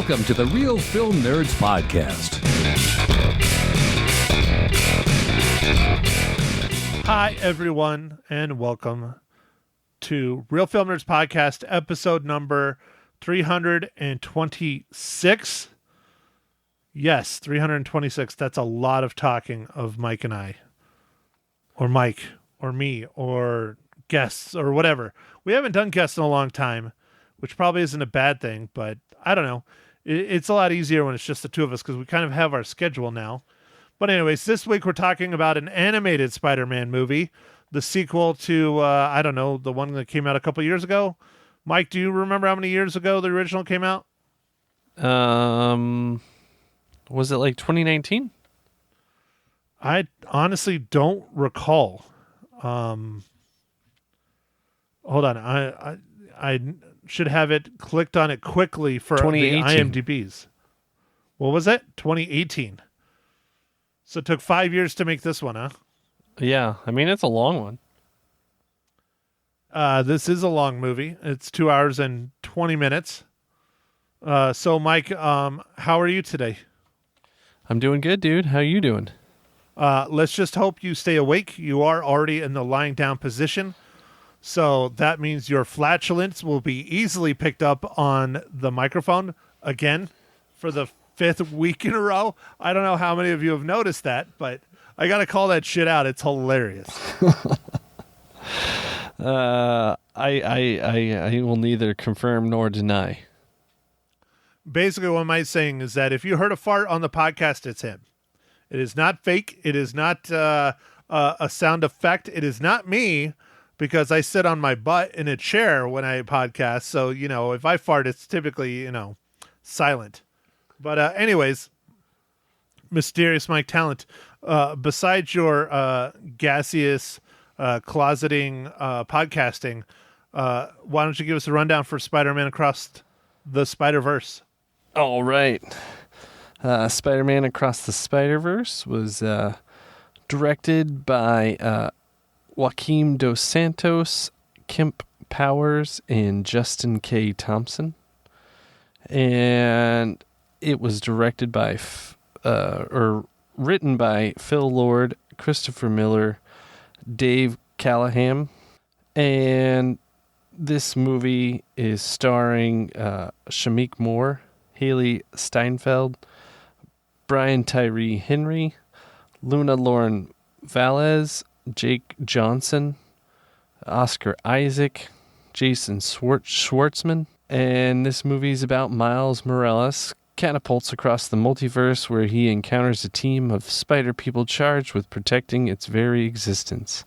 Welcome to the Real Film Nerds Podcast. Hi, everyone, and welcome to Real Film Nerds Podcast, episode number 326. Yes, 326. That's a lot of talking of Mike and I, or Mike, or me, or guests, or whatever. We haven't done guests in a long time, which probably isn't a bad thing, but I don't know. It's a lot easier when it's just the two of us because we kind of have our schedule now. But anyways, this week we're talking about an animated Spider-Man movie, the sequel to, I don't know, the one that came out a couple years ago. Mike, do you remember how many years ago the original came out? Was it like 2019? I honestly don't recall. Hold on. I should have it clicked on it quickly for the 2018. IMDb's. What was it? 2018. So it took 5 years to make this one, huh? Yeah, I mean, it's a long one. This is a long movie. It's 2 hours and 20 minutes. So Mike, how are you today? I'm doing good, dude. How you doing? Let's just hope you stay awake. You are already in the lying down position. So that means your flatulence will be easily picked up on the microphone again for the 5th week in a row. I don't know how many of you have noticed that, but I got to call that shit out. It's hilarious. I will neither confirm nor deny. Basically, what I'm saying is that if you heard a fart on the podcast, it's him. It is not fake. It is not a sound effect. It is not me, because I sit on my butt in a chair when I podcast. So, you know, if I fart, it's typically, silent. But anyways, Mysterious Mike Talent, besides your gaseous closeting podcasting, why don't you give us a rundown for Spider-Man Across the Spider-Verse? All right. Spider-Man Across the Spider-Verse was directed by Joaquim Dos Santos, Kemp Powers, and Justin K. Thompson. And it was directed by, written by Phil Lord, Christopher Miller, Dave Callahan. And this movie is starring Shameik Moore, Haley Steinfeld, Brian Tyree Henry, Luna Lauren Velez, Jake Johnson, Oscar Isaac, Jason Schwartzman. And this movie is about Miles Morales catapults across the multiverse where he encounters a team of spider people charged with protecting its very existence.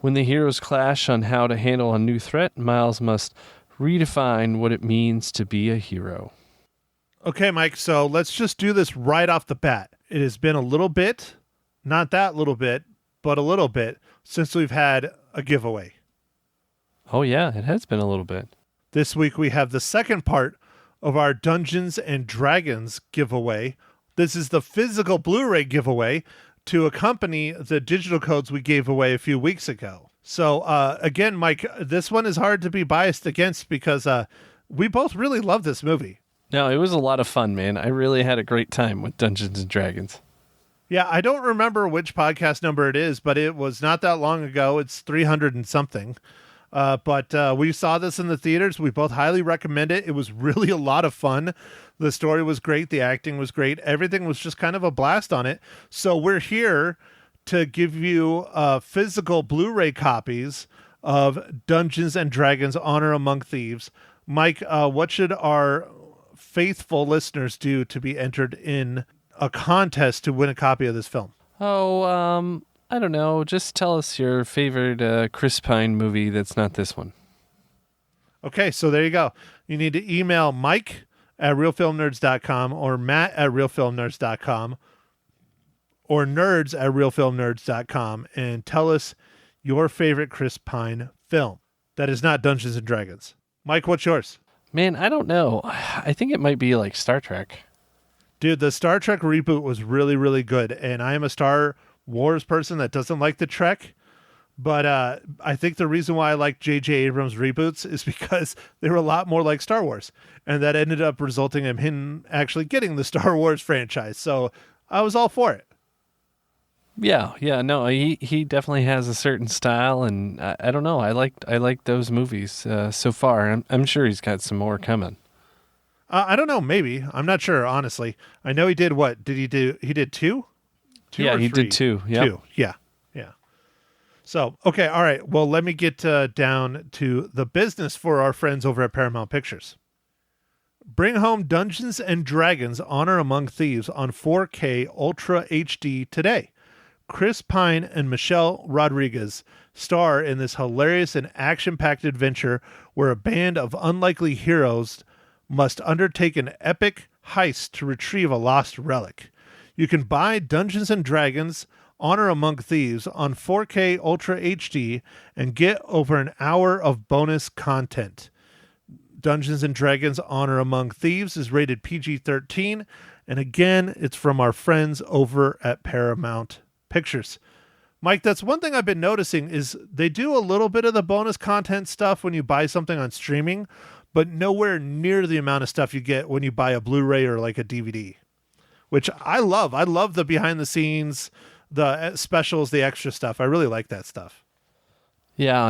When the heroes clash on how to handle a new threat, Miles must redefine what it means to be a hero. Okay, Mike, so let's just do this right off the bat. It has been a little bit, not that little bit, but a little bit, since we've had a giveaway. Oh yeah, it has been a little bit. This week we have the second part of our Dungeons and Dragons giveaway. This is the physical Blu-ray giveaway to accompany the digital codes we gave away a few weeks ago. So again, Mike, this one is hard to be biased against because we both really love this movie. No, it was a lot of fun, man. I really had a great time with Dungeons and Dragons. Yeah, I don't remember which podcast number it is, but it was not that long ago. It's 300 and something. But we saw this in the theaters. We both highly recommend it. It was really a lot of fun. The story was great. The acting was great. Everything was just kind of a blast on it. So we're here to give you physical Blu-ray copies of Dungeons and Dragons Honor Among Thieves. Mike, what should our faithful listeners do to be entered in a contest to win a copy of this film? Oh, I don't know. Just tell us your favorite Chris Pine movie that's not this one. Okay, so there you go. You need to email Mike at realfilmnerds.com or Matt at realfilmnerds.com or nerds at realfilmnerds.com and tell us your favorite Chris Pine film that is not Dungeons and Dragons. Mike, what's yours? Man, I don't know. I think it might be like Star Trek. Dude, the Star Trek reboot was really, really good. And I am a Star Wars person that doesn't like the Trek, But I think the reason why I like J.J. Abrams reboots is because they were a lot more like Star Wars. And that ended up resulting in him actually getting the Star Wars franchise. So I was all for it. Yeah, no, he definitely has a certain style, and I don't know, I like those movies so far. I'm sure he's got some more coming. I don't know, maybe. I'm not sure, honestly. I know he did what? Did he do? He did two? Yeah, he did two. Yep. Two. Yeah. So, okay, all right. Well, let me get down to the business for our friends over at Paramount Pictures. Bring home Dungeons and Dragons: Honor Among Thieves on 4K Ultra HD today. Chris Pine and Michelle Rodriguez star in this hilarious and action-packed adventure where a band of unlikely heroes must undertake an epic heist to retrieve a lost relic. You can buy Dungeons and Dragons: Honor Among Thieves on 4K Ultra HD and get over an hour of bonus content. Dungeons and Dragons: Honor Among Thieves is rated PG-13, and again, it's from our friends over at Paramount Pictures. Mike, that's one thing I've been noticing is they do a little bit of the bonus content stuff when you buy something on streaming, but nowhere near the amount of stuff you get when you buy a Blu-ray or like a DVD, which I love. I love the behind the scenes, the specials, the extra stuff. I really like that stuff. Yeah.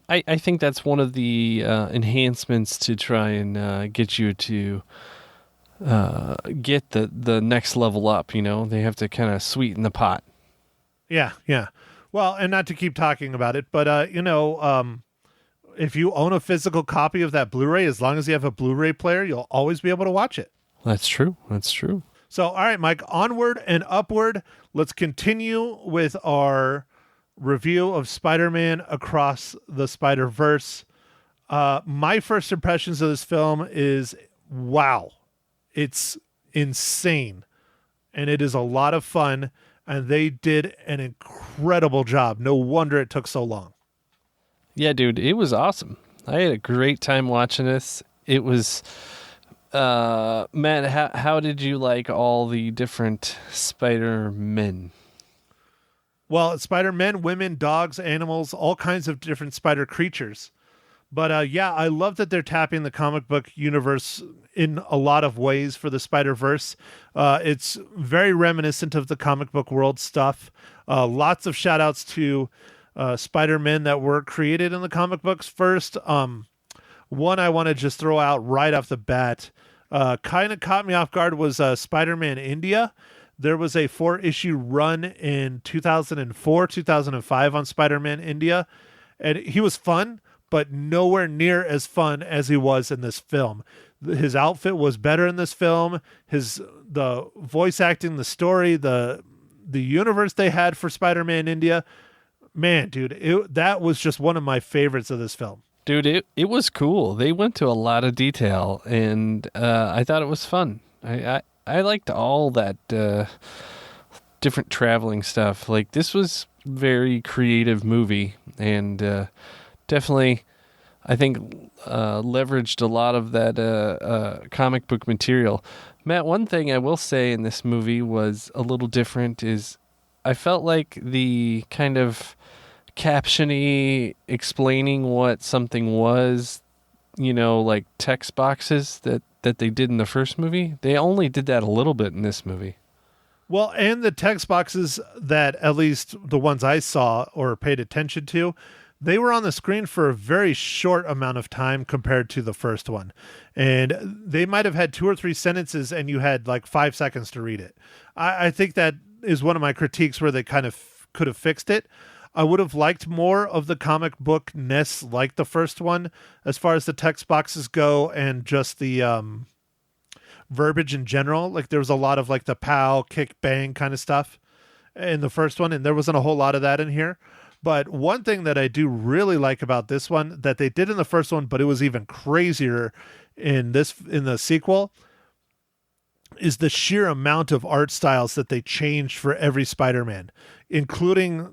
I think that's one of the enhancements to try and get you to get the next level up. You know, they have to kind of sweeten the pot. Yeah. Well, and not to keep talking about it, but if you own a physical copy of that Blu-ray, as long as you have a Blu-ray player, you'll always be able to watch it. That's true. So, all right, Mike, onward and upward. Let's continue with our review of Spider-Man Across the Spider-Verse. My first impressions of this film is, wow, it's insane. And it is a lot of fun. And they did an incredible job. No wonder it took so long. Yeah, dude, it was awesome. I had a great time watching this. It was, Matt, how did you like all the different Spider-Men? Well, Spider-Men, women, dogs, animals, all kinds of different spider creatures. But I love that they're tapping the comic book universe in a lot of ways for the Spider-Verse. It's very reminiscent of the comic book world stuff. Lots of shout outs to Spider-Men that were created in the comic books first. One I want to just throw out right off the bat, kind of caught me off guard, was Spider-Man India. There was a 4-issue run in 2004, 2005 on Spider-Man India, and he was fun, but nowhere near as fun as he was in this film. His outfit was better in this film. The voice acting, the story, the universe they had for Spider-Man India. Man, dude, that was just one of my favorites of this film. Dude, it was cool. They went to a lot of detail, and I thought it was fun. I liked all that different traveling stuff. Like, this was very creative movie, and definitely, I think, leveraged a lot of that comic book material. Matt, one thing I will say in this movie was a little different is I felt like the kind of caption-y explaining what something was, like text boxes that they did in the first movie, they only did that a little bit in this movie. Well, and the text boxes that, at least the ones I saw or paid attention to, they were on the screen for a very short amount of time compared to the first one. And they might have had 2 or 3 sentences and you had like 5 seconds to read it. I think that is one of my critiques where they kind of could have fixed it. I would have liked more of the comic book-ness like the first one as far as the text boxes go and just the verbiage in general. Like, there was a lot of like the pow, kick, bang kind of stuff in the first one, and there wasn't a whole lot of that in here. But one thing that I do really like about this one that they did in the first one, but it was even crazier in the sequel, is the sheer amount of art styles that they changed for every Spider-Man, including,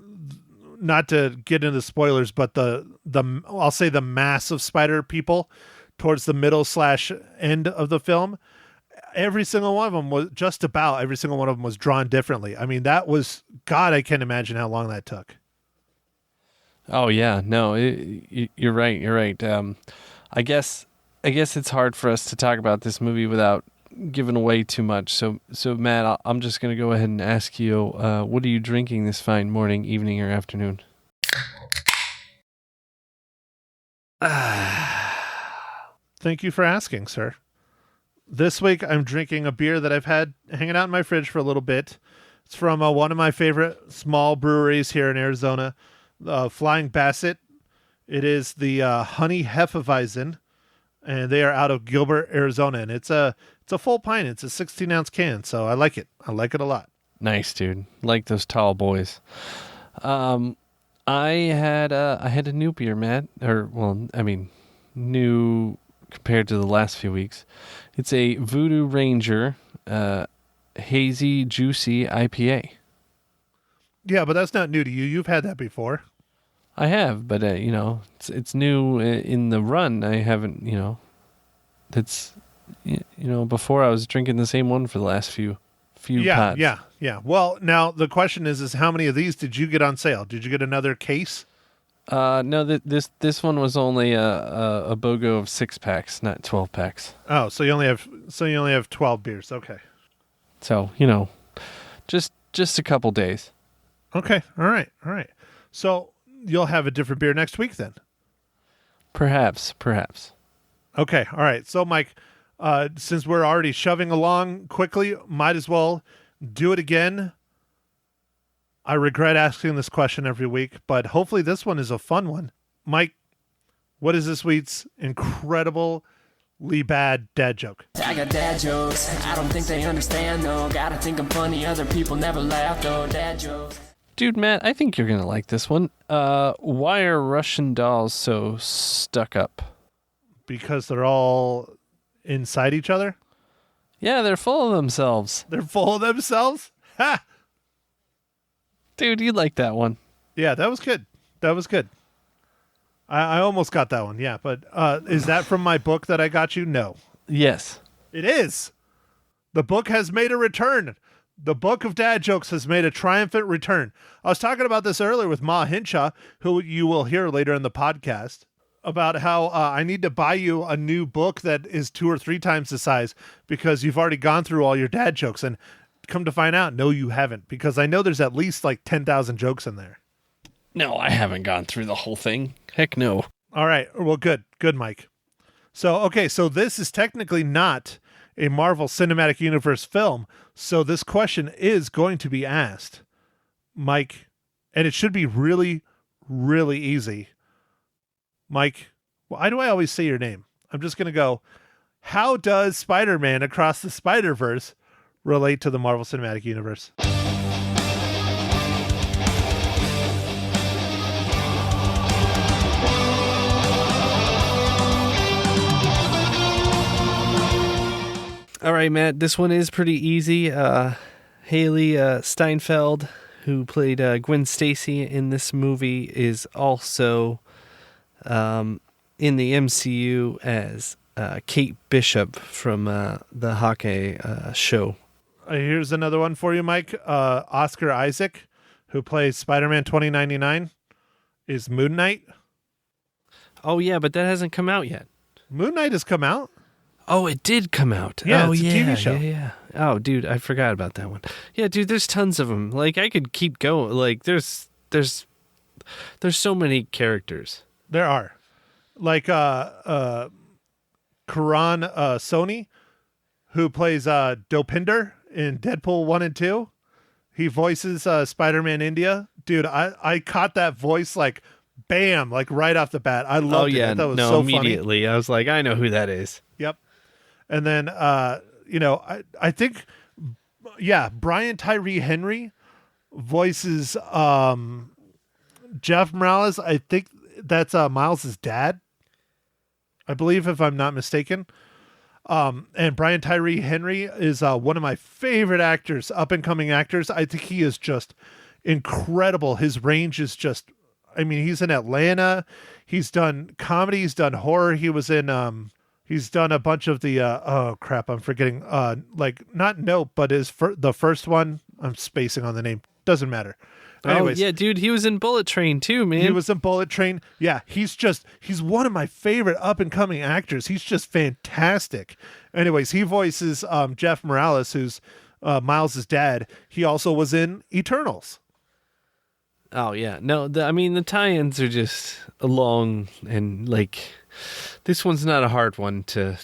not to get into spoilers, but I'll say the mass of spider people towards the middle / end of the film. Every single one of them was drawn differently. I mean, that was, God, I can't imagine how long that took. Oh yeah, no, you're right. You're right. I guess it's hard for us to talk about this movie without giving away too much. So Matt, I'm just gonna go ahead and ask you, what are you drinking this fine morning, evening, or afternoon? Thank you for asking, sir. This week I'm drinking a beer that I've had hanging out in my fridge for a little bit. It's from one of my favorite small breweries here in Arizona, Flying Basset. It is the Honey Hefeweizen, and they are out of Gilbert, Arizona. And it's a full pint. It's a 16-ounce can, so I like it. I like it a lot. Nice, dude. Like those tall boys. I had a new beer, Matt. New compared to the last few weeks. It's a Voodoo Ranger hazy, juicy IPA. Yeah, but that's not new to you. You've had that before. I have, but it's new in the run. I haven't, that's before I was drinking the same one for the last few pods. Yeah. Well, now the question is how many of these did you get on sale? Did you get another case? No, this one was only a BOGO of 6-packs, not 12-packs. Oh, so you only have 12 beers. Okay. So, just a couple days. Okay. All right. So you'll have a different beer next week then? Perhaps. Okay. All right. So, Mike, since we're already shoving along quickly, might as well do it again. I regret asking this question every week, but hopefully this one is a fun one. Mike, what is this week's incredibly bad dad joke? I got dad jokes. I don't think they understand, though. Gotta think I'm funny. Other people never laugh, though. Dad jokes. Dude, Matt, I think you're going to like this one. Why are Russian dolls so stuck up? Because they're all inside each other? Yeah, they're full of themselves. They're full of themselves? Ha! Dude, you'd like that one. Yeah, that was good. I almost got that one, yeah. But is that from my book that I got you? No. Yes. It is. The book has made a return. The book of dad jokes has made a triumphant return. I was talking about this earlier with Ma Hinshaw, who you will hear later in the podcast, about how I need to buy you a new book that is 2 or 3 times the size because you've already gone through all your dad jokes. And come to find out, no, you haven't, because I know there's at least like 10,000 jokes in there. No, I haven't gone through the whole thing. Heck no. All right. Well, good, Mike. So this is technically not a Marvel Cinematic Universe film. So this question is going to be asked, Mike, and it should be really, really easy. Mike, why do I always say your name? I'm just going to go, how does Spider-Man Across the Spider-Verse relate to the Marvel Cinematic Universe? All right, Matt, this one is pretty easy. Haley Steinfeld, who played Gwen Stacy in this movie, is also in the MCU as Kate Bishop from the Hawkeye show. Here's another one for you, Mike. Oscar Isaac, who plays Spider-Man 2099, is Moon Knight. Oh, yeah, but that hasn't come out yet. Moon Knight has come out. Oh, it did come out. Yeah, oh, it's a yeah, TV show. Yeah. Oh, dude, I forgot about that one. Yeah, dude, there's tons of them. Like, I could keep going. Like, there's so many characters. There are. Like Karan Sony, who plays Dopinder in Deadpool 1 and 2. He voices Spider-Man India. Dude, I caught that voice like bam, like right off the bat. I loved it. I thought it was so immediately. funny. I was like, I know who that is. Yep. And then I think Brian Tyree Henry voices Jeff Morales. I think that's Miles' dad, I believe, if I'm not mistaken. And Brian Tyree Henry is one of my favorite actors, up-and-coming actors. I think he is just incredible. His range is just, he's in Atlanta. He's done comedy. He's done horror. He was in, he's done a bunch of the, I'm forgetting, like not Nope, but the first one. I'm spacing on the name. Doesn't matter. Anyways, Oh, yeah, dude, he was in Bullet Train too, man. he was in Bullet Train. Yeah, he's one of my favorite up and coming actors. He's just fantastic. Anyways, he voices Jeff Morales, who's Miles' dad. He also was in Eternals. Oh, yeah. No, the tie-ins are just long, and like, this one's not a hard one to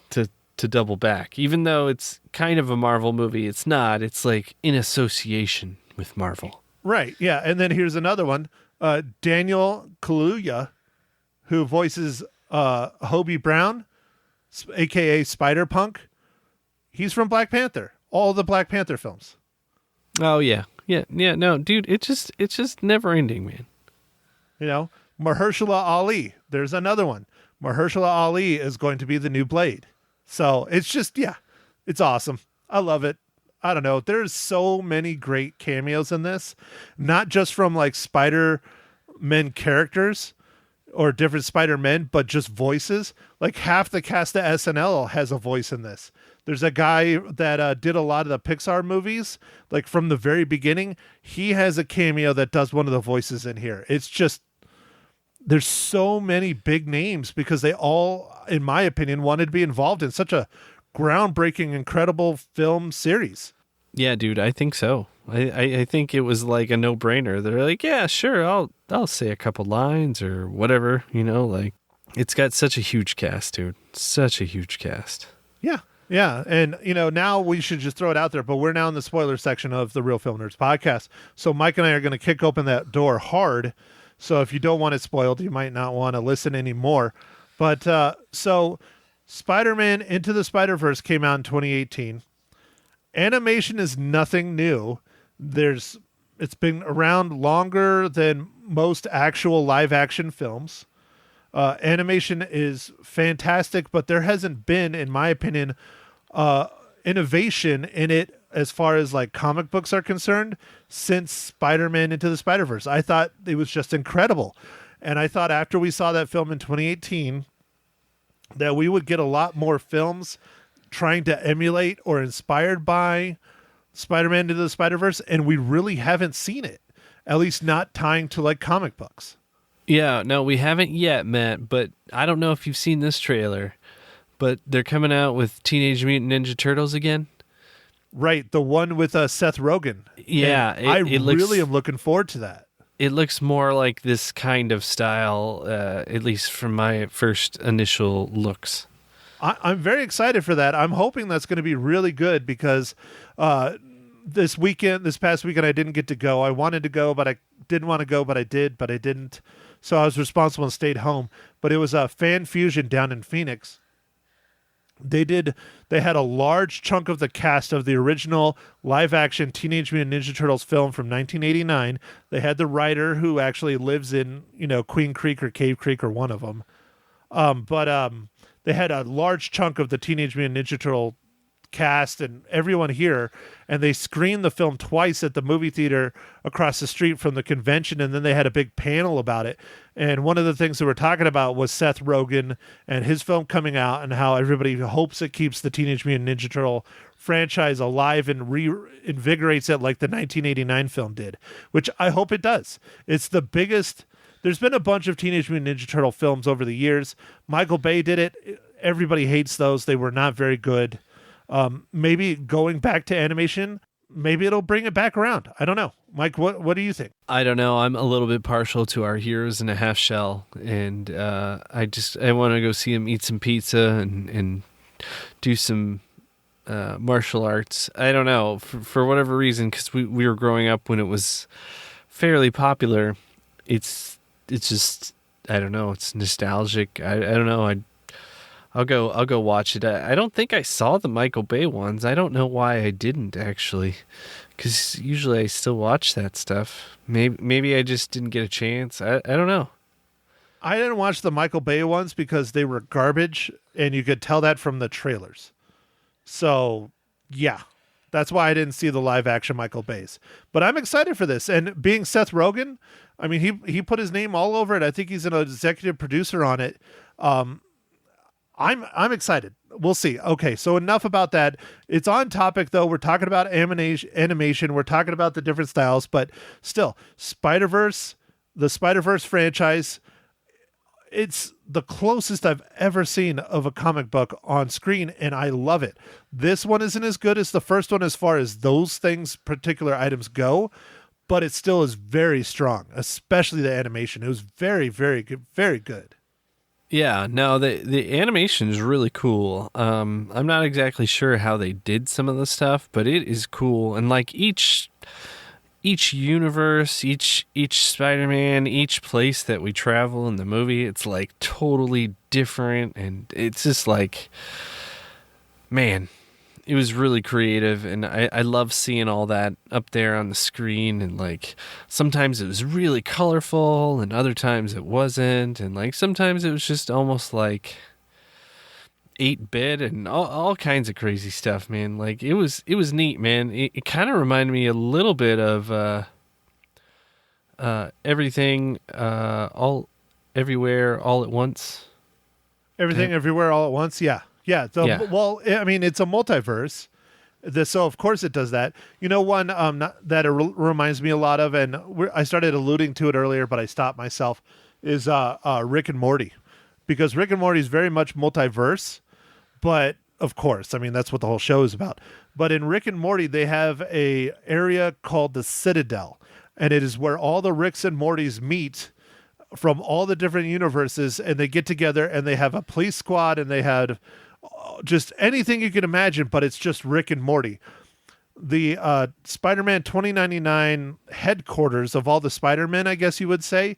double back. Even though it's kind of a Marvel movie, it's not. It's like in association with Marvel. Right, yeah. And then here's another one. Daniel Kaluuya, who voices Hobie Brown, a.k.a. Spider-Punk. He's from Black Panther. All the Black Panther films. Oh, yeah. Yeah, no, dude, it's just never ending, man. You know, Mahershala Ali. There's another one. Mahershala Ali is going to be the new Blade. So it's just, yeah, it's awesome. I love it. I don't know. There's so many great cameos in this, not just from like Spider-Man characters or different Spider-Men, but just voices. Like half the cast of SNL has a voice in this. There's a guy that did a lot of the Pixar movies, like from the very beginning. He has a cameo that does one of the voices in here. It's just, there's so many big names because they all, in my opinion, wanted to be involved in such a groundbreaking, incredible film series. Yeah, dude, I think so. I think it was like a no-brainer. They're like, yeah, sure, I'll say a couple lines or whatever, like it's got such a huge cast, dude. Such a huge cast. Yeah. Yeah. And, now we should just throw it out there, but we're now in the spoiler section of the Real Film Nerds podcast. So Mike and I are going to kick open that door hard. So if you don't want it spoiled, you might not want to listen anymore. But so Spider-Man Into the Spider-Verse came out in 2018. Animation is nothing new. It's been around longer than most actual live action films. Animation is fantastic, but there hasn't been, in my opinion, innovation in it as far as like comic books are concerned since Spider-Man Into the Spider-Verse. I thought it was just incredible. And I thought after we saw that film in 2018 that we would get a lot more films trying to emulate or inspired by Spider-Man Into the Spider-Verse, and we really haven't seen it, at least not tying to like comic books. Yeah, no, we haven't yet, Matt, but I don't know if you've seen this trailer, but they're coming out with Teenage Mutant Ninja Turtles again. Right, the one with Seth Rogen. Yeah, I really am looking forward to that. It looks more like this kind of style, at least from my first initial looks. I'm very excited for that. I'm hoping that's going to be really good because this past weekend, I didn't get to go. I wanted to go, but I didn't want to go, but I did, but I didn't. So I was responsible and stayed home. But it was a Fan Fusion down in Phoenix. They had a large chunk of the cast of the original live-action Teenage Mutant Ninja Turtles film from 1989. They had the writer who actually lives in, Queen Creek or Cave Creek or one of them. But they had a large chunk of the Teenage Mutant Ninja Turtle cast and everyone here, and they screened the film twice at the movie theater across the street from the convention, and then they had a big panel about it. And one of the things they were talking about was Seth Rogen and his film coming out and how everybody hopes it keeps the Teenage Mutant Ninja Turtle franchise alive and reinvigorates it like the 1989 film did, which I hope it does. It's the biggest. There's been a bunch of Teenage Mutant Ninja Turtle films over the years. Michael Bay did it. Everybody hates those. They were not very good. Maybe going back to animation, maybe it'll bring it back around. I don't know. Mike, what do you think? I don't know. I'm a little bit partial to our Heroes in a Half Shell, and I want to go see him eat some pizza and do some martial arts. I don't know, for whatever reason, because we were growing up when it was fairly popular. It's just, I don't know. It's nostalgic. I don't know. I'll go watch it. I don't think I saw the Michael Bay ones. I don't know why I didn't actually, because usually I still watch that stuff. Maybe I just didn't get a chance. I don't know. I didn't watch the Michael Bay ones because they were garbage, and you could tell that from the trailers. So yeah, that's why I didn't see the live action Michael Bays. But I'm excited for this, and being Seth Rogen, I mean he put his name all over it. I think he's an executive producer on it. I'm excited. We'll see. Okay, so enough about that. It's on topic though. We're talking about animation. We're talking about the different styles, but still, the Spider-Verse franchise, it's the closest I've ever seen of a comic book on screen, and I love it. This one isn't as good as the first one as far as those things, particular items go, but it still is very strong, especially the animation. It was very, very good, very good. Yeah, no, the animation is really cool. I'm not exactly sure how they did some of the stuff, but it is cool. And like each universe, each Spider-Man, each place that we travel in the movie, it's like totally different, and it's just like, man, it was really creative, and I love seeing all that up there on the screen. And like sometimes it was really colorful, and other times it wasn't, and like sometimes it was just almost like 8-bit and all kinds of crazy stuff, man. Like it was neat, man. It kind of reminded me a little bit of Everything All Everywhere All at Once. Everything Everywhere All at Once. Yeah. Yeah. Well, I mean, it's a multiverse. So of course it does that. You know, one that reminds me a lot of, and I started alluding to it earlier, but I stopped myself, is Rick and Morty, because Rick and Morty is very much multiverse. But of course, I mean, that's what the whole show is about. But in Rick and Morty, they have a area called the Citadel, and it is where all the Ricks and Mortys meet from all the different universes, and they get together and they have a police squad, and they had just anything you can imagine, but it's just Rick and Morty. The Spider-Man 2099 headquarters of all the Spider-Men, I guess you would say,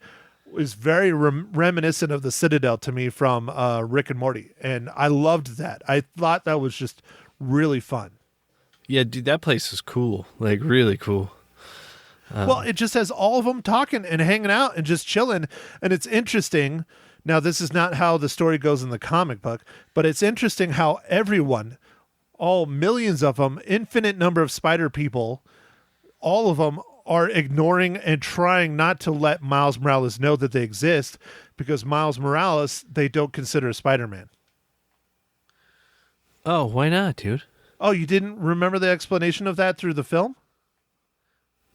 is very reminiscent of the Citadel to me from Rick and Morty, and I loved that. I thought that was just really fun. Yeah, dude, that place was cool, like really cool. Well, it just has all of them talking and hanging out and just chilling, and it's interesting. Now, this is not how the story goes in the comic book, but it's interesting how everyone, all millions of them, infinite number of spider people, all of them are ignoring and trying not to let Miles Morales know that they exist, because Miles Morales, they don't consider a Spider-Man. Oh, why not, dude? Oh, you didn't remember the explanation of that through the film?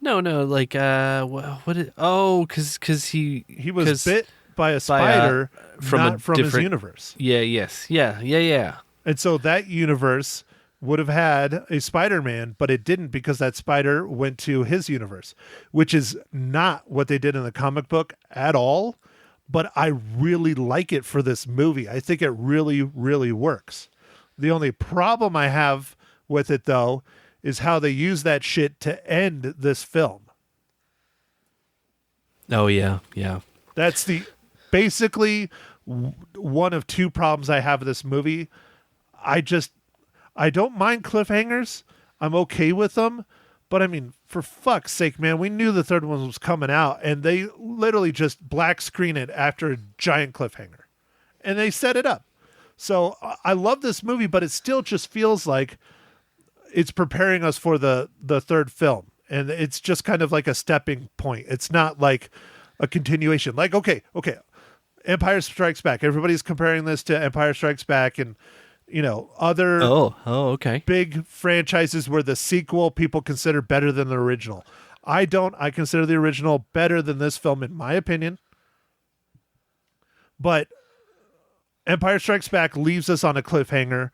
No, like, because he was bit by a spider from his universe. Yeah. And so that universe would have had a Spider-Man, but it didn't, because that spider went to his universe, which is not what they did in the comic book at all. But I really like it for this movie. I think it really, really works. The only problem I have with it, though, is how they use that shit to end this film. Oh, yeah. That's basically one of two problems I have with this movie. I don't mind cliffhangers. I'm okay with them. But I mean, for fuck's sake, man, we knew the third one was coming out, and they literally just black screen it after a giant cliffhanger. And they set it up. So I love this movie, but it still just feels like it's preparing us for the third film. And it's just kind of like a stepping point. It's not like a continuation. Like, okay. Empire Strikes Back. Everybody's comparing this to Empire Strikes Back and, other okay, big franchises where the sequel people consider better than the original. I don't. I consider the original better than this film, in my opinion. But Empire Strikes Back leaves us on a cliffhanger,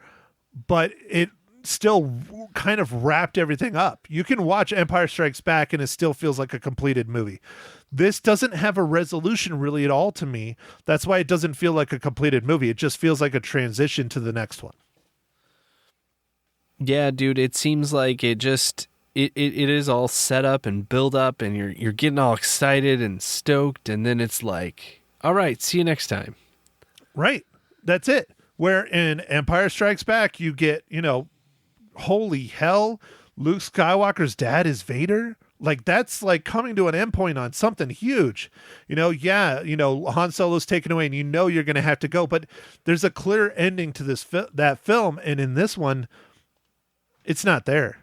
but it still kind of wrapped everything up. You can watch Empire Strikes Back and it still feels like a completed movie. This doesn't have a resolution really at all to me. That's why it doesn't feel like a completed movie. It just feels like a transition to the next one. Yeah, dude, it seems like it is all set up and build up, and you're getting all excited and stoked, and then it's like, all right, see you next time. Right. That's it. Where in Empire Strikes Back, you get, holy hell, Luke Skywalker's dad is Vader. Like, that's like coming to an endpoint on something huge. Han Solo's taken away, and you're going to have to go. But there's a clear ending to that film, and in this one, it's not there.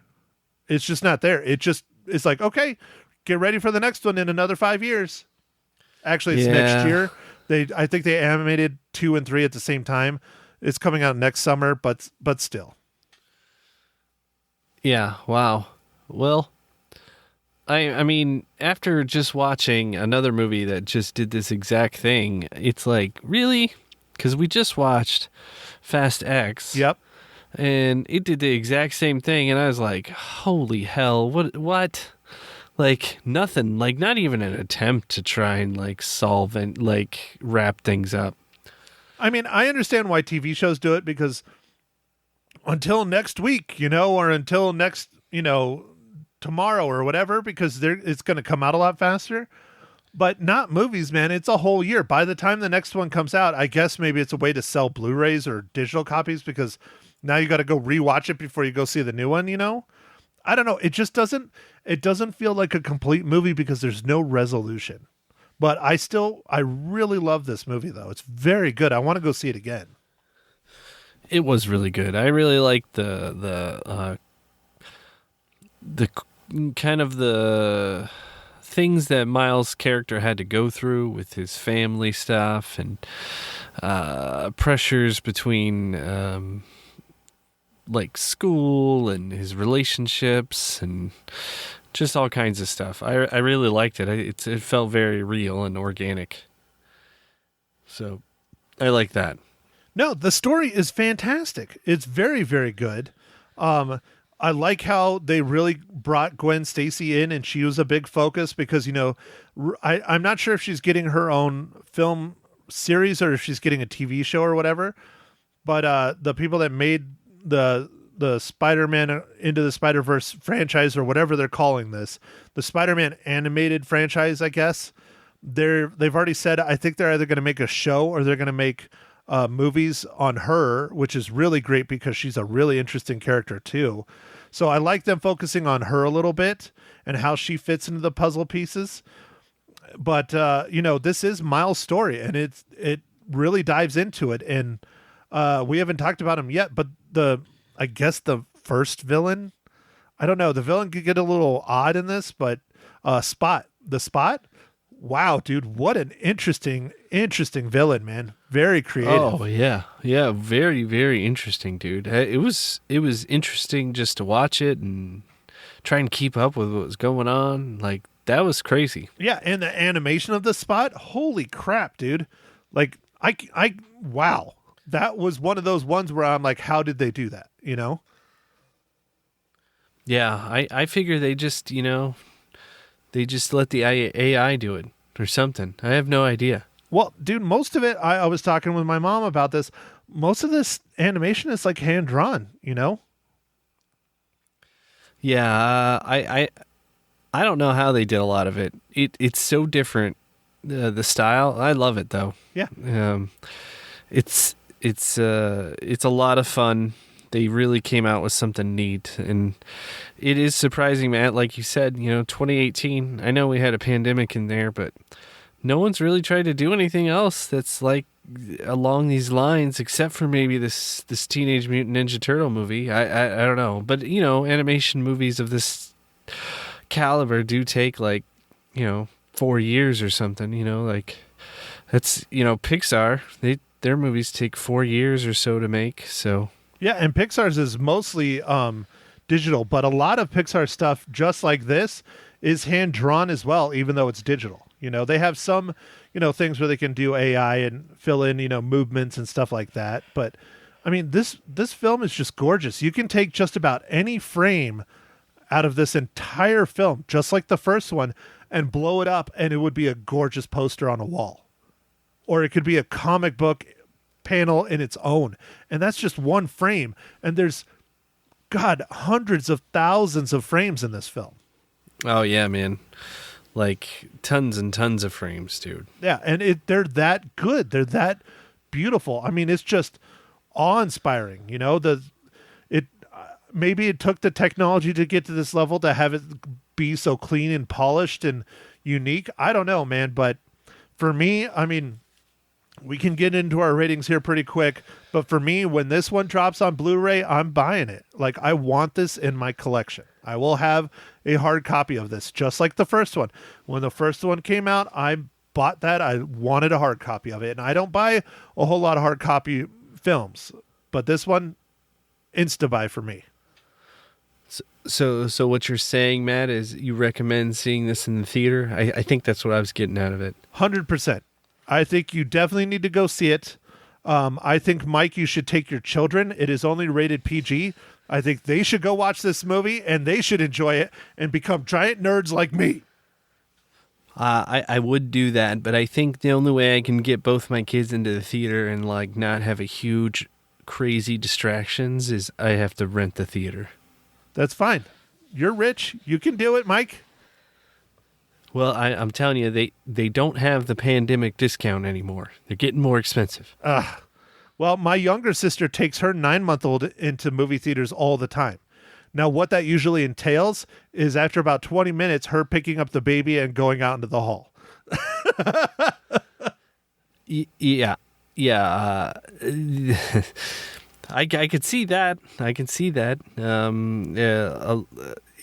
It's just not there. It's like, okay, get ready for the next one in another 5 years. Actually, it's next year. I think they animated 2 and 3 at the same time. it's coming out next summer, but still. Yeah, wow. Well, I mean, after just watching another movie that just did this exact thing, it's like, really? Because we just watched Fast X. Yep. And it did the exact same thing, and I was like, holy hell, what? Like, nothing, like, not even an attempt to try and, like, solve and, like, wrap things up. I mean, I understand why TV shows do it, because until next week, or until next, tomorrow or whatever, because it's going to come out a lot faster. But not movies, man. It's a whole year. By the time the next one comes out, I guess maybe it's a way to sell Blu-rays or digital copies, because now you got to go rewatch it before you go see the new one, I don't know. It just doesn't feel like a complete movie because there's no resolution. But I really love this movie, though. It's very good. I want to go see it again. It was really good. I really liked the kind of the things that Miles' character had to go through with his family stuff and pressures between like school and his relationships and just all kinds of stuff. I really liked it. It felt very real and organic. So I like that. No, the story is fantastic. It's very, very good. I like how they really brought Gwen Stacy in, and she was a big focus because, I'm not sure if she's getting her own film series or if she's getting a TV show or whatever, but the people that made the Spider-Man Into the Spider-Verse franchise, or whatever they're calling this, the Spider-Man animated franchise, I guess, they've already said, I think they're either going to make a show or they're going to make movies on her, which is really great because she's a really interesting character too. So I like them focusing on her a little bit and how she fits into the puzzle pieces. But this is Miles' story, and it really dives into it. And we haven't talked about him yet, but I guess the first villain, I don't know, the villain could get a little odd in this, but Spot. Wow, dude, what an interesting villain, man. Very creative. Oh yeah, very, very interesting, dude. It was interesting just to watch it and try and keep up with what was going on. Like, that was crazy. Yeah, and the animation of the Spot, holy crap, dude. Like, I wow, that was one of those ones where I'm like, how did they do that? Yeah, I figure they just let the AI do it or something. I have no idea. Well, dude, most of it, I was talking with my mom about this. Most of this animation is like hand drawn, Yeah, I don't know how they did a lot of it. It's so different. The style, I love it though. Yeah. It's a lot of fun. They really came out with something neat, and it is surprising, Matt. Like you said, 2018. I know we had a pandemic in there, but no one's really tried to do anything else that's like along these lines, except for maybe this Teenage Mutant Ninja Turtle movie. I don't know, but animation movies of this caliber do take 4 years or something. Like that's Pixar. Their movies take 4 years or so to make. So. Yeah, and Pixar's is mostly digital, but a lot of Pixar stuff, just like this, is hand-drawn as well, even though it's digital. They have some, things where they can do AI and fill in, movements and stuff like that. But, I mean, this film is just gorgeous. You can take just about any frame out of this entire film, just like the first one, and blow it up, and it would be a gorgeous poster on a wall. Or it could be a comic book panel in its own, and that's just one frame, and there's hundreds of thousands of frames in this film. Oh yeah, man, like tons and tons of frames, dude. Yeah, and they're that good, they're that beautiful. I mean, it's just awe-inspiring. Maybe it took the technology to get to this level to have it be so clean and polished and unique. I don't know, man, but for me, I mean, we can get into our ratings here pretty quick, but for me, when this one drops on Blu-ray, I'm buying it. Like, I want this in my collection. I will have a hard copy of this, just like the first one. When the first one came out, I bought that. I wanted a hard copy of it, and I don't buy a whole lot of hard copy films, but this one, insta-buy for me. So what you're saying, Matt, is you recommend seeing this in the theater? I think that's what I was getting out of it. 100%. I think you definitely need to go see it. I think, Mike, you should take your children. It is only rated PG. I think they should go watch this movie, and they should enjoy it and become giant nerds like me. I would do that, but I think the only way I can get both my kids into the theater and like not have a huge, crazy distractions is I have to rent the theater. That's fine. You're rich. You can do it, Mike. Well, I'm telling you, they don't have the pandemic discount anymore. They're getting more expensive. Well, my younger sister takes her 9-month-old into movie theaters all the time. Now, what that usually entails is after about 20 minutes, her picking up the baby and going out into the hall. Yeah. I could see that. I can see that.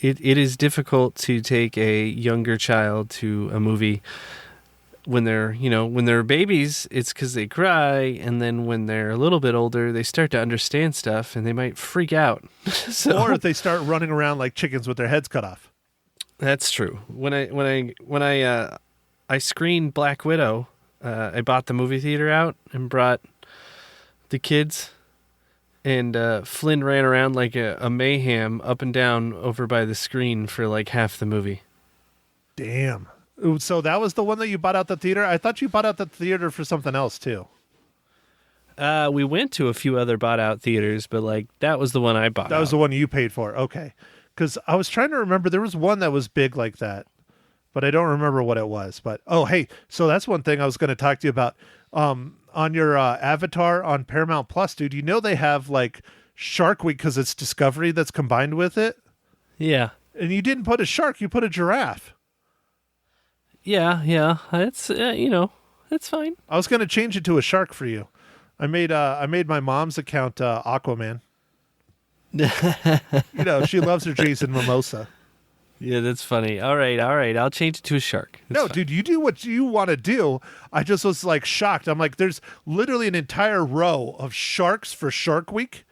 It is difficult to take a younger child to a movie when they're babies. It's because they cry, and then when they're a little bit older, they start to understand stuff, and they might freak out. Or if they start running around like chickens with their heads cut off. That's true. When I screened Black Widow, I bought the movie theater out and brought the kids. And Flynn ran around like a mayhem up and down over by the screen for like half the movie. Damn. So that was the one that you bought out the theater? I thought you bought out the theater for something else too. We went to a few other bought out theaters, but like that was the one I bought. That was the one you paid for. Okay. Because I was trying to remember, there was one that was big like that, but I don't remember what it was. But, oh, hey, so that's one thing I was going to talk to you about. On your Avatar on Paramount Plus, dude, you know they have like Shark Week because it's Discovery that's combined with it? Yeah. And you didn't put a shark, you put a giraffe. Yeah. It's, it's fine. I was going to change it to a shark for you. I made my mom's account Aquaman. She loves her Jason Momoa. Yeah, that's funny. All right. I'll change it to a shark. That's no, fine. dude, you do what you want to do. I just was like shocked. I'm like, there's literally an entire row of sharks for Shark Week,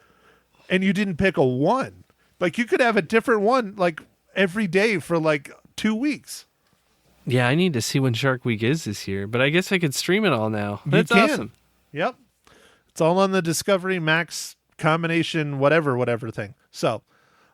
and you didn't pick a one. Like, you could have a different one like every day for like 2 weeks. Yeah, I need to see when Shark Week is this year, but I guess I could stream it all now. That's You can. awesome. Yep. It's all on the Discovery Max combination, whatever thing. So,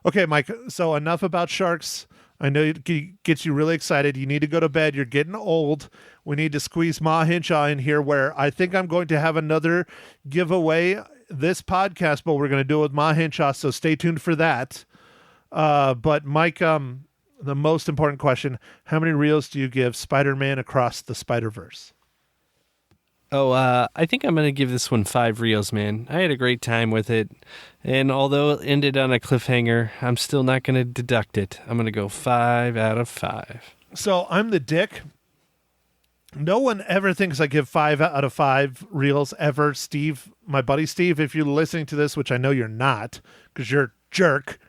okay, Mike, so enough about sharks. I know it gets you really excited. You need to go to bed. You're getting old. We need to squeeze Ma Hinshaw in here, where I think I'm going to have another giveaway this podcast, but we're going to do it with Ma Hinshaw, so stay tuned for that. But Mike, the most important question, how many reels do you give Spider-Man Across the Spider-Verse? Oh, I think I'm going to give this one 5 reels, man. I had a great time with it. And although it ended on a cliffhanger, I'm still not going to deduct it. I'm going to go 5 out of 5. So I'm the dick. No one ever thinks I give 5 out of 5 reels ever. Steve, my buddy Steve, if you're listening to this, which I know you're not, because you're a jerk,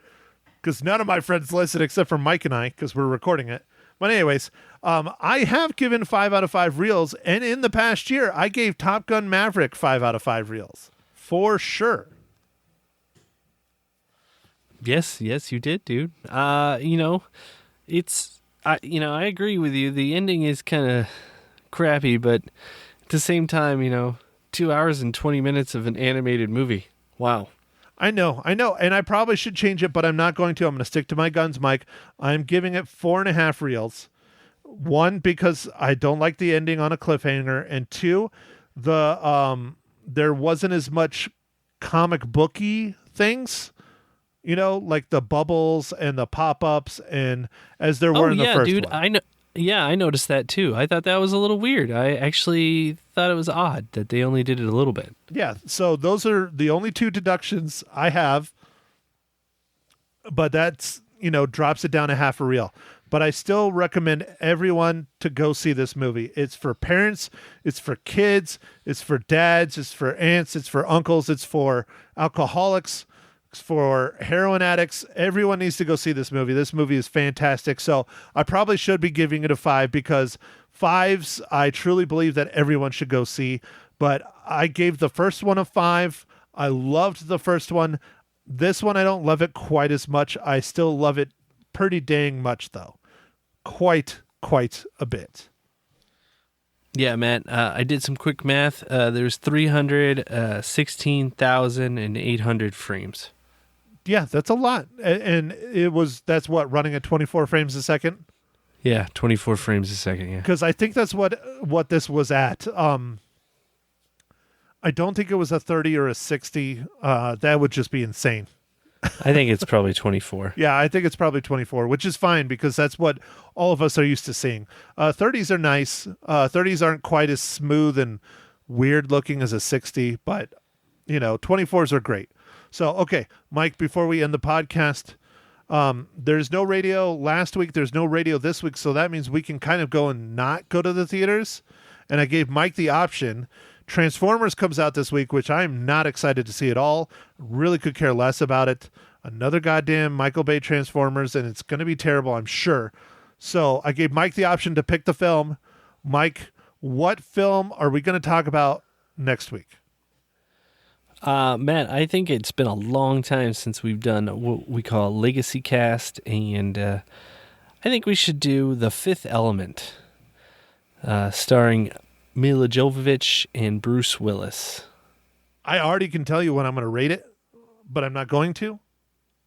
because none of my friends listen except for Mike and I, because we're recording it. But anyways, I have given 5 out of 5 reels, and in the past year, I gave Top Gun Maverick 5 out of 5 reels. For sure. Yes, you did, dude. I agree with you. The ending is kind of crappy, but at the same time, 2 hours and 20 minutes of an animated movie. Wow. I know, and I probably should change it, but I'm not going to. I'm going to stick to my guns, Mike. I'm giving it 4.5 reels. 1, because I don't like the ending on a cliffhanger, and 2, there wasn't as much comic booky things, like the bubbles and the pop-ups, and as there were in the first dude, one. I know. Yeah, I noticed that too. I thought that was a little weird. I actually thought it was odd that they only did it a little bit. Yeah, so those are the only 2 deductions I have, but that's, drops it down a half a reel. But I still recommend everyone to go see this movie. It's for parents, it's for kids, it's for dads, it's for aunts, it's for uncles, it's for alcoholics, it's for heroin addicts. Everyone needs to go see this movie. This movie is fantastic. So I probably should be giving it a 5, because 5s I truly believe that everyone should go see. But I gave the first one a 5. I loved the first one. This one, I don't love it quite as much. I still love it pretty dang much, though. Quite a bit. Yeah, Matt, I did some quick math. There's 316,800 frames. Yeah, that's a lot. And that's what, running at 24 frames a second? Yeah, 24 frames a second, yeah. Because I think that's what this was at. I don't think it was a 30 or a 60. That would just be insane. I think it's probably 24. Yeah, I think it's probably 24, which is fine because that's what all of us are used to seeing. 30s are nice. 30s aren't quite as smooth and weird looking as a 60, but 24s are great. So, okay, Mike, before we end the podcast, there's no radio last week. There's no radio this week. So that means we can kind of go and not go to the theaters. And I gave Mike the option. Transformers comes out this week, which I'm not excited to see at all. Really could care less about it. Another goddamn Michael Bay Transformers, and it's going to be terrible, I'm sure. So I gave Mike the option to pick the film. Mike, what film are we going to talk about next week? Matt, I think it's been a long time since we've done what we call a Legacy Cast, and I think we should do The Fifth Element, starring Mila Jovovich and Bruce Willis. I already can tell you when I'm going to rate it, but I'm not going to.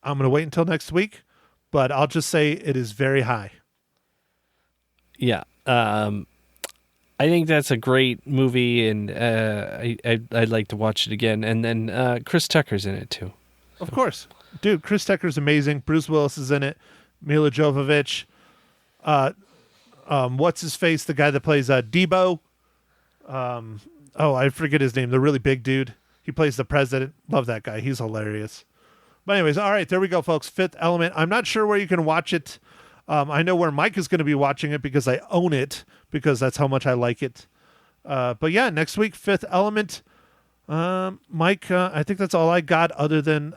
I'm going to wait until next week, but I'll just say it is very high. Yeah. I think that's a great movie, and I'd like to watch it again. And then Chris Tucker's in it, too. Of course. Dude, Chris Tucker's amazing. Bruce Willis is in it. Mila Jovovich. What's his face? The guy that plays Debo. I forget his name. The really big dude. He plays the president. Love that guy. He's hilarious. But anyways, all right, there we go, folks. Fifth Element. I'm not sure where you can watch it. I know where Mike is going to be watching it because I own it, because that's how much I like it. But yeah, next week, Fifth Element. Mike, I think that's all I got other than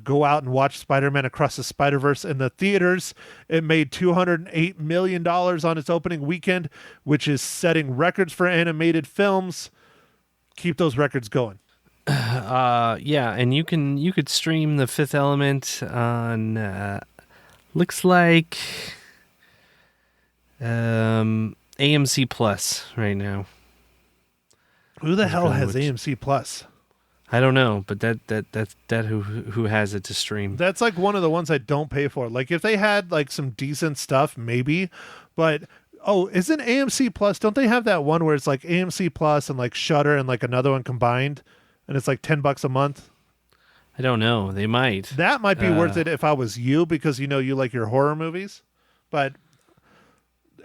go out and watch Spider-Man Across the Spider-Verse in the theaters. It made $208 million on its opening weekend, which is setting records for animated films. Keep those records going. Yeah, and you could stream The Fifth Element on looks like AMC Plus right now. Who the hell has AMC Plus? I don't know, but that's who has it to stream. That's like one of the ones I don't pay for. Like if they had like some decent stuff, maybe. But isn't AMC Plus? Don't they have that one where it's like AMC Plus and like Shudder and like another one combined, and it's like $10 a month? I don't know. They might. That might be worth it if I was you, because you like your horror movies. But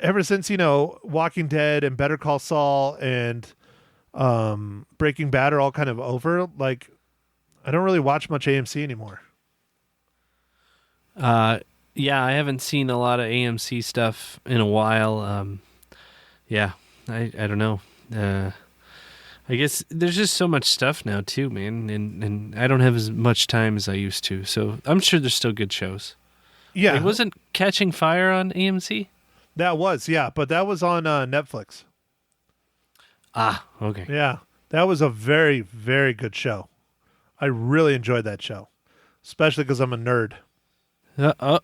ever since Walking Dead and Better Call Saul and Breaking Bad are all kind of over, like I don't really watch much AMC anymore. Yeah, I haven't seen a lot of AMC stuff in a while. Yeah, I don't know. I guess there's just so much stuff now too, man, and I don't have as much time as I used to. So I'm sure there's still good shows. Yeah, it wasn't Catching Fire on AMC. That was, yeah, but that was on Netflix. Ah, okay. Yeah, that was a very, very good show. I really enjoyed that show, especially because I'm a nerd.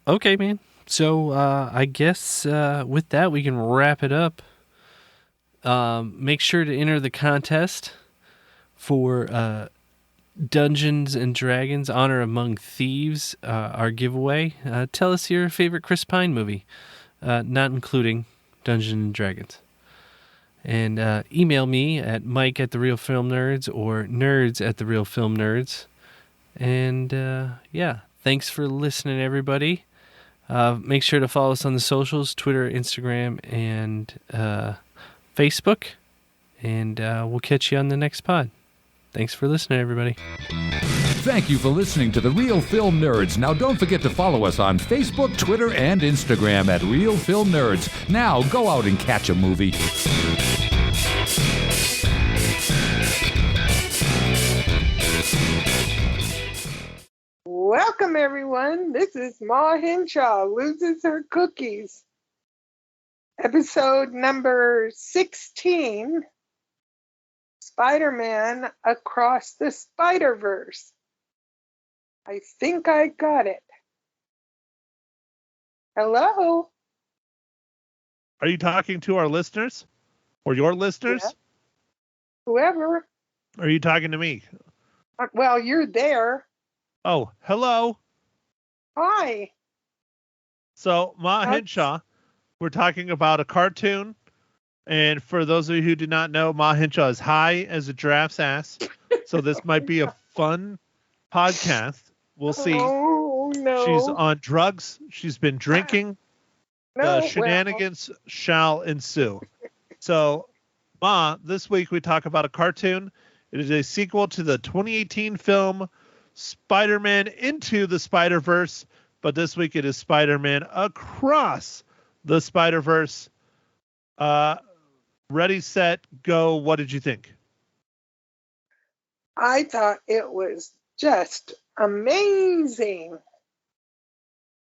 Okay, man. So I guess with that, we can wrap it up. Make sure to enter the contest for Dungeons and Dragons Honor Among Thieves, our giveaway. Tell us your favorite Chris Pine movie, not including Dungeons and Dragons. And email me at mike@therealfilmnerds or nerds@therealfilmnerds. And yeah, thanks for listening, everybody. Make sure to follow us on the socials, Twitter, Instagram, and Facebook. And we'll catch you on the next pod. Thanks for listening, everybody. Thank you for listening to The Real Film Nerds. Now, don't forget to follow us on Facebook, Twitter, and Instagram at Real Film Nerds. Now, go out and catch a movie. Welcome, everyone. This is Ma Henshaw Loses Her Cookies. Episode number 16. Spider-Man Across the Spider-Verse. I think I got it. Hello? Are you talking to our listeners? Or your listeners? Yeah. Whoever. Or are you talking to me? Well, you're there. Oh, hello. Hi. So, Ma Hinshaw, we're talking about a cartoon. And for those of you who do not know, Ma Hinshaw is high as a giraffe's ass. So this might be a fun podcast. We'll see. Oh, no. She's on drugs. She's been drinking. No, The shenanigans shall ensue. So, Ma, this week we talk about a cartoon. It is a sequel to the 2018 film Spider-Man Into the Spider-Verse. But this week it is Spider-Man Across the Spider-Verse. Ready, set, go. What did you think? I thought it was just amazing.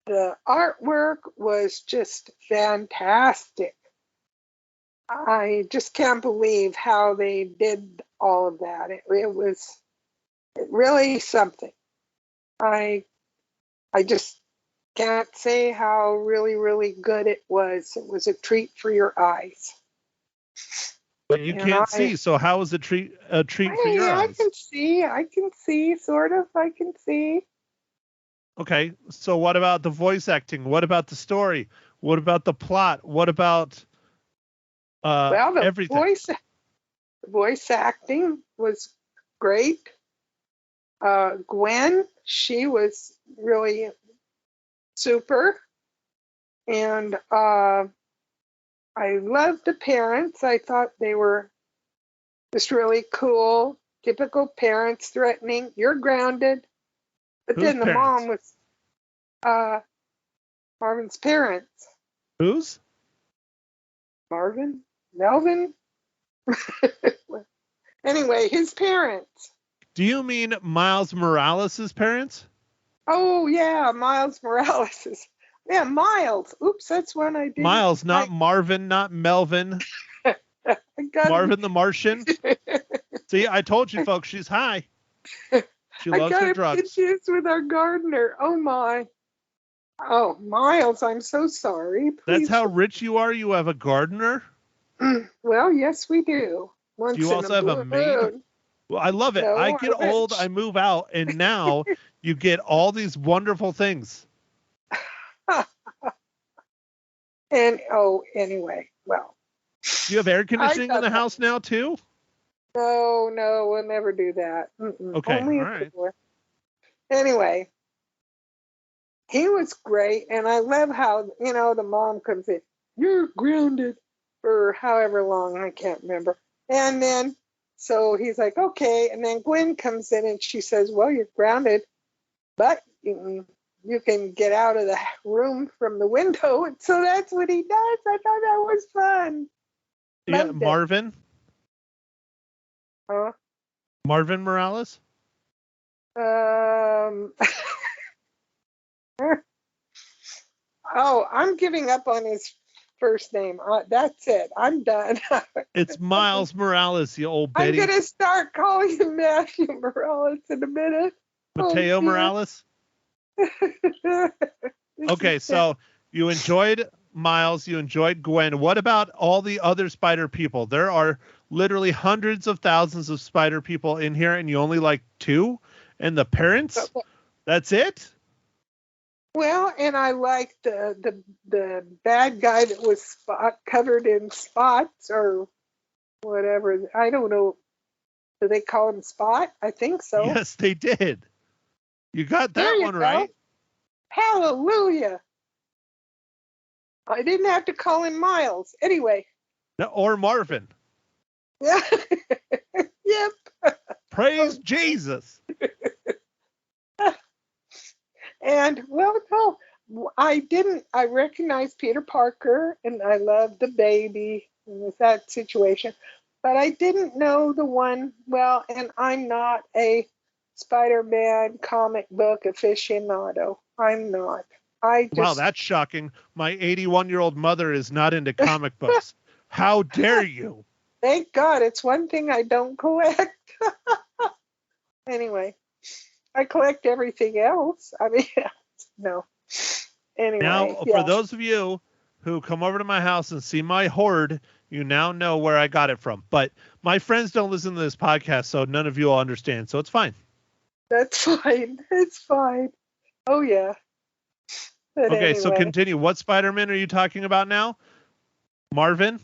The artwork was just fantastic. I just can't believe how they did all of that. It was really something. I just can't say how really, really good it was. It was a treat for your eyes. But you can't see, so how is it a treat for your eyes? I can see, sort of. I can see. Okay, so what about the voice acting? What about the story? What about the plot? What about everything? Voice acting was great. Gwen, she was really super. And I loved the parents. I thought they were just really cool. Typical parents threatening, you're grounded. But Whose then the parents? mom was Marvin's parents. Whose? Marvin? Melvin? Anyway, his parents. Do you mean Miles Morales' parents? Oh, yeah, Miles Morales. Yeah, Miles. Oops, that's one I did. Miles, not Marvin, not Melvin. Marvin the Martian. See, I told you, folks, she's high. She loves her drugs. Confused with our gardener. Oh, my. Oh, Miles, I'm so sorry. That's how rich you are? You have a gardener? Well, yes, we do. Do you also have a maid? Well, I love it. No, I get old, I move out, and now you get all these wonderful things. And, anyway, well. Do you have air conditioning in the house now, too? No, we'll never do that. Okay, Only all right. Anyway, he was great, and I love how, the mom comes in, you're grounded for however long, I can't remember. And then, so he's like, okay, and then Gwen comes in and she says, well, you're grounded, but you can get out of the room from the window. And so that's what he does. I thought that was fun. Yeah, Marvin? Huh? Marvin Morales? I'm giving up on his first name. That's it. I'm done. It's Miles Morales, you old Betty. I'm going to start calling him Matthew Morales in a minute. Mateo Morales? Okay, so you enjoyed Miles, you enjoyed Gwen. What about all the other spider people? There are literally hundreds of thousands of spider people in here, and you only like two? And the parents? That's it? Well, and I liked the bad guy that was covered in spots or whatever. I don't know. Do they call him Spot? I think so. Yes, they did. You got that one right. Hallelujah. I didn't have to call him Miles. Anyway. Or Marvin. Yeah. Yep. Praise Jesus. And, well, no, I recognized Peter Parker, and I loved the baby in that situation, but I didn't know the one, well, and I'm not a Spider-Man comic book aficionado. I'm not. Wow, that's shocking. My 81-year-old mother is not into comic books. How dare you? Thank God, it's one thing I don't collect. Anyway, I collect everything else. I mean, no. Anyway, Now, yeah. for those of you who come over to my house and see my hoard, you now know where I got it from. But my friends don't listen to this podcast, so none of you will understand. So it's fine. That's fine. It's fine. Oh, yeah. But Okay, so anyway, continue. What Spider-Man are you talking about now? Marvin?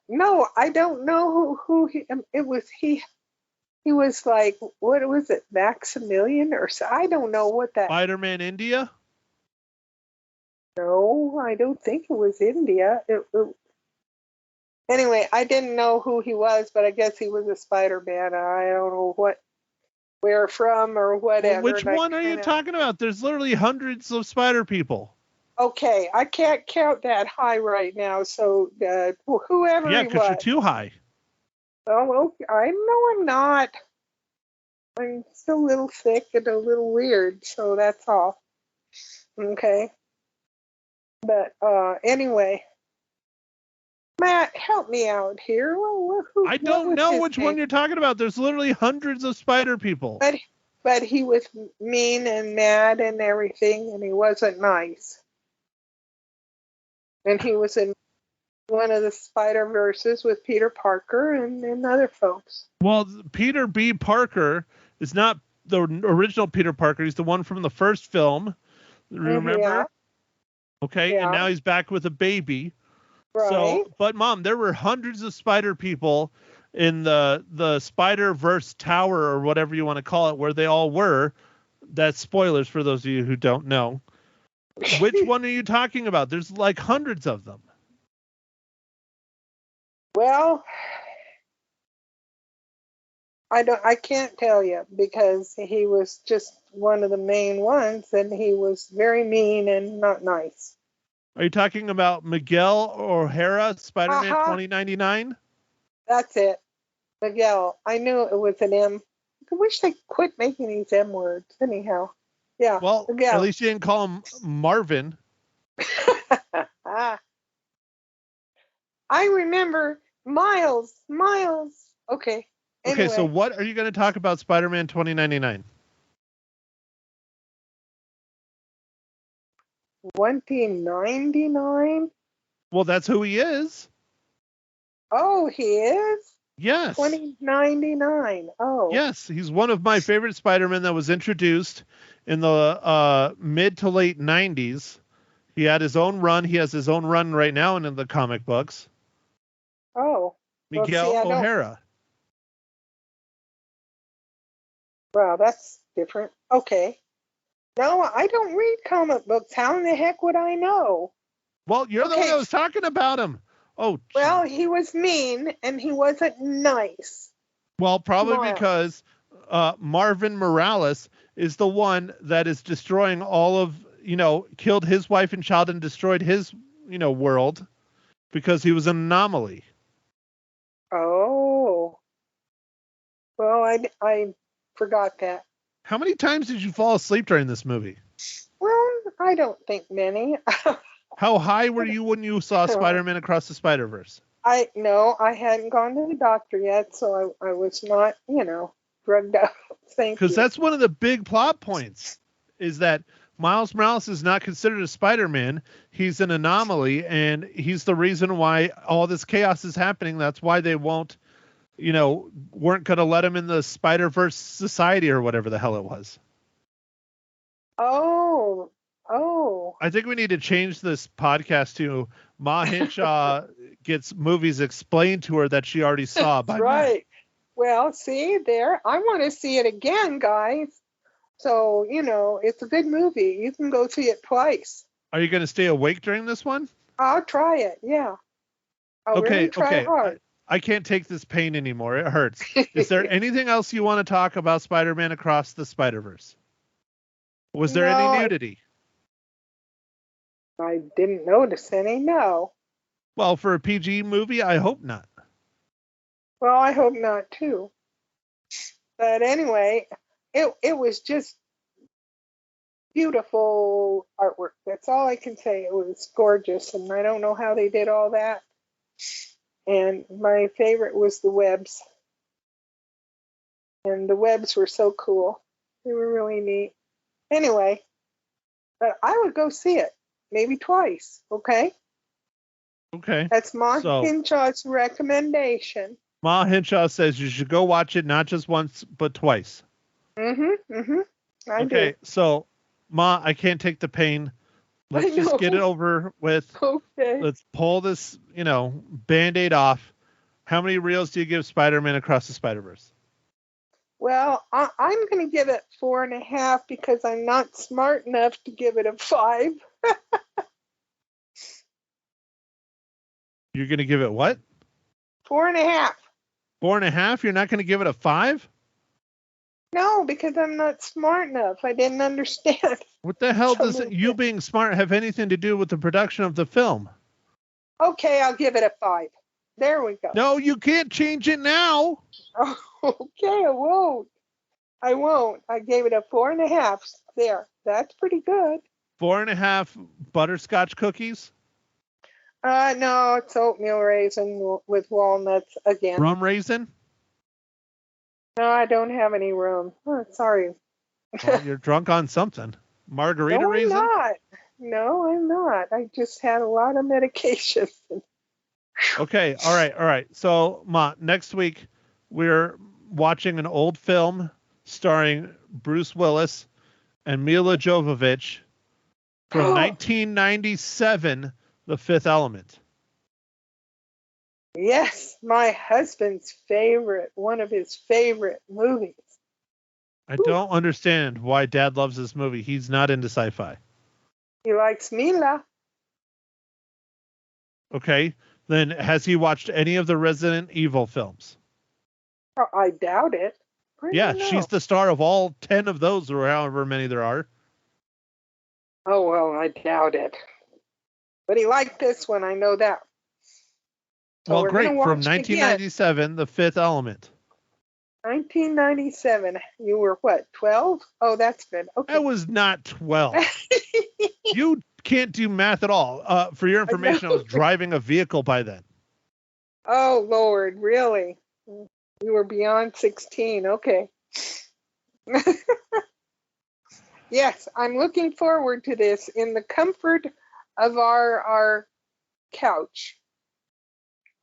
no, I don't know who he, it was. He was like, what was it, Maximilian or so? I don't know what that. Spider-Man India? No, I don't think it was India. Anyway, I didn't know who he was, but I guess he was a Spider-Man. I don't know where from or whatever. Well, which and I one are you kinda- talking about? There's literally hundreds of spider people. Okay, I can't count that high right now. So whoever Yeah, he because you're was. too high. Oh, okay. I know I'm not. I'm still a little thick and a little weird, so that's all. Okay. But anyway, Matt, help me out here. I don't know which one you're talking about. There's literally hundreds of spider people. But he was mean and mad and everything, and he wasn't nice. And he was in one of the Spider-Verses with Peter Parker and other folks. Well, Peter B. Parker is not the original Peter Parker. He's the one from the first film. Remember? Yeah. Okay, Yeah. and now he's back with a baby. Right. So, but Mom, there were hundreds of spider people in the Spider-Verse tower or whatever you want to call it, where they all were. That's spoilers for those of you who don't know. Which one are you talking about? There's like hundreds of them. Well, I can't tell you because he was just one of the main ones, and he was very mean and not nice. Are you talking about Miguel O'Hara, Spider-Man 2099? That's it. Miguel. I knew it was an M. I wish they quit making these M words. Anyhow. Yeah. Well, Miguel. at least you didn't call him Marvin. I remember Miles. Okay. Anyway. Okay, so what are you going to talk about Spider-Man 2099? 2099? Well, that's who he is. Oh, he is? Yes. 2099. Oh. Yes, he's one of my favorite Spider-Man that was introduced in the mid to late 90s. He had his own run. He has his own run right now in the comic books. Oh. Miguel O'Hara. Wow, that's different. Okay. No, I don't read comic books. How in the heck would I know? Well, you're the one that was talking about him. Oh. Well, he was mean and he wasn't nice. Well, probably because Marvin Morales is the one that is destroying all of, killed his wife and child and destroyed his, world because he was an anomaly. Oh. Well, I forgot that. How many times did you fall asleep during this movie? Well, I don't think many. How high were you when you saw Spider-Man Across the Spider-Verse? I hadn't gone to the doctor yet, so I was not, drugged up. Thank you. Because that's one of the big plot points, is that Miles Morales is not considered a Spider-Man. He's an anomaly, and he's the reason why all this chaos is happening. That's why they weren't going to let him in the Spider-Verse Society or whatever the hell it was. Oh. I think we need to change this podcast to Ma Hinshaw gets movies explained to her that she already saw. That's right. Well, see there. I want to see it again, guys. So, it's a good movie. You can go see it twice. Are you going to stay awake during this one? I'll try it. Yeah. I'll really try hard. I can't take this pain anymore. It hurts. Is there anything else you want to talk about Spider-Man Across the Spider-Verse? Was there any nudity? I didn't notice any, no. Well, for a PG movie, I hope not. Well, I hope not, too. But anyway, it was just beautiful artwork. That's all I can say. It was gorgeous, and I don't know how they did all that. And my favorite was the webs. And the webs were so cool. They were really neat. Anyway, but I would go see it, maybe twice, okay? Okay. That's Ma So- Hinshaw's recommendation. Ma Hinshaw says you should go watch it not just once, but twice. I Okay, do. so Ma, I can't take the pain. Let's I just get it know. over with. Okay. Let's pull this, Band-Aid off. How many reels do you give Spider-Man Across the Spider-Verse? Well, I'm going to give it 4.5 because I'm not smart enough to give it a 5. You're going to give it what? 4.5. 4.5? You're not going to give it a 5? No, because I'm not smart enough. I didn't understand. What the hell Tell does me you what- being smart have anything to do with the production of the film? Okay, I'll give it a 5. There we go. No, you can't change it now. Oh, okay, I won't. I gave it a 4.5. There. That's pretty good. 4.5 butterscotch cookies, No, it's oatmeal raisin with walnuts again. rum raisin. No, I don't have any room. Oh, sorry. Well, you're drunk on something. Margarita No, I'm raisin. not. No, I'm not. I just had a lot of medication. Okay, all right. So, Ma, next week we're watching an old film starring Bruce Willis and Mila Jovovich from 1997, The Fifth Element. Yes, my husband's favorite, one of his favorite movies. I don't understand why Dad loves this movie. He's not into sci-fi. He likes Mila. Okay, then has he watched any of the Resident Evil films? Oh, I doubt it. I Yeah, don't know. she's the star of all 10 of those, or however many there are. Oh, well, I doubt it. But he liked this one, I know that. So Well, we're great. gonna From watch it again. 1997, The Fifth Element. 1997. You were what, 12? Oh, that's good. Okay. I was not 12. You can't do math at all. For your information, I was driving a vehicle by then. Oh, Lord, really? You were beyond 16. Okay. Yes, I'm looking forward to this in the comfort of our couch.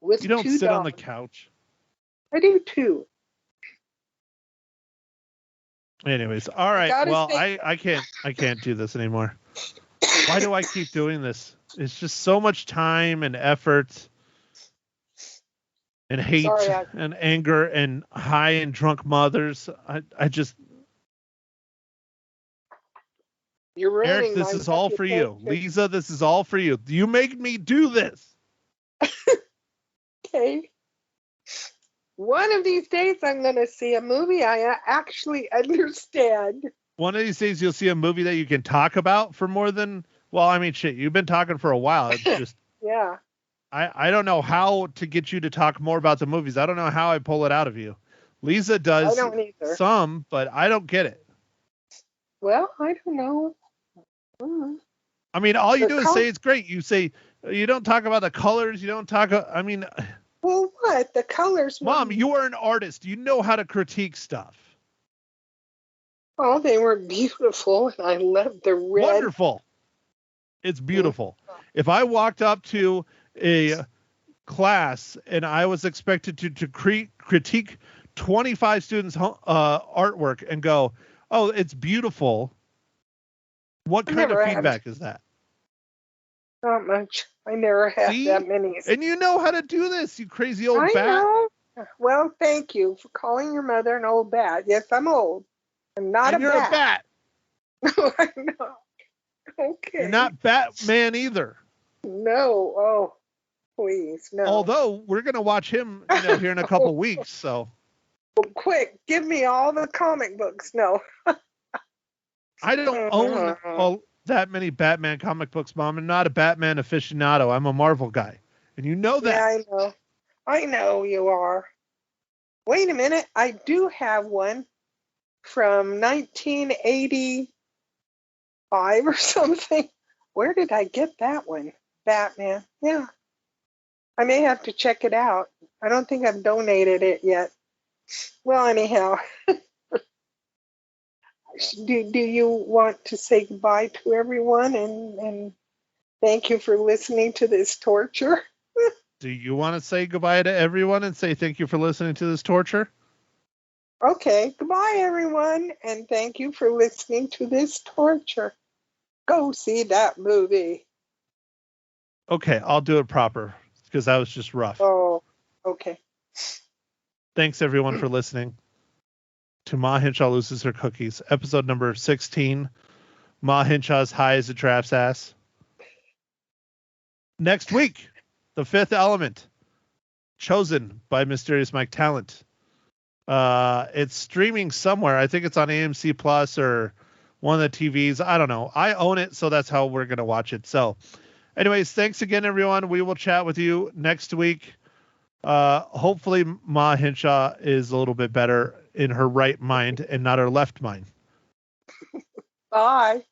With You don't two sit on the dogs. couch. I do too. Anyways, all right. gotta Well, say- I can't do this anymore. Why do I keep doing this? It's just so much time and effort and hate Sorry, and anger and high and drunk mothers. I just, You're ruining Eric, this my is all for you. reputation. Lisa, this is all for you. You make me do this. Okay. One of these days, I'm going to see a movie I actually understand. One of these days you'll see a movie that you can talk about for more than, well, I mean, shit, you've been talking for a while. It's just, Yeah. I don't know how to get you to talk more about the movies. I don't know how I pull it out of you. Lisa does I don't either. some, but I don't get it. Well, I don't know. I mean, all you The do is say it's great. You say, you don't talk about the colors. You don't talk, I mean, Well, what? The colors. Mom, you are an artist. You know how to critique stuff. Oh, they were beautiful, and I loved the red. Wonderful. It's beautiful. If I walked up to a class and I was expected to critique 25 students' artwork and go, "Oh, it's beautiful," what kind of never have. feedback is that? Not much. I never had See? that many. And you know how to do this, you crazy old I bat. know. Well, thank you for calling your mother an old bat. Yes, I'm old. I'm not And a you're a bat. No, I know. Okay. You're not Batman either. No. Oh, please, no. Although we're gonna watch him, here in a couple weeks. So Quick, give me all the comic books. No. I don't own that many Batman comic books, Mom. I'm not a Batman aficionado. I'm a Marvel guy. And you know that. Yeah, I know. I know you are. Wait a minute. I do have one from 1985 or something. Where did I get that one? Batman. Yeah. I may have to check it out. I don't think I've donated it yet. Well, anyhow, do you want to say goodbye to everyone and thank you for listening to this torture? Do you want to say goodbye to everyone and say thank you for listening to this torture? Okay, goodbye everyone, and thank you for listening to this torture. Go see that movie. Okay, I'll do it proper because that was just rough. Oh, okay. Thanks everyone for listening to Ma Hinshaw Loses Her Cookies, episode number 16. Ma Hinshaw's high as a giraffe's ass. Next week, The Fifth Element, chosen by Mysterious Mike Talent. It's streaming somewhere. I think it's on AMC Plus or one of the TVs. I don't know. I own it, so that's how we're going to watch it. So anyways, thanks again, everyone. We will chat with you next week. Hopefully Ma Hinshaw is a little bit better in her right mind and not her left mind. Bye.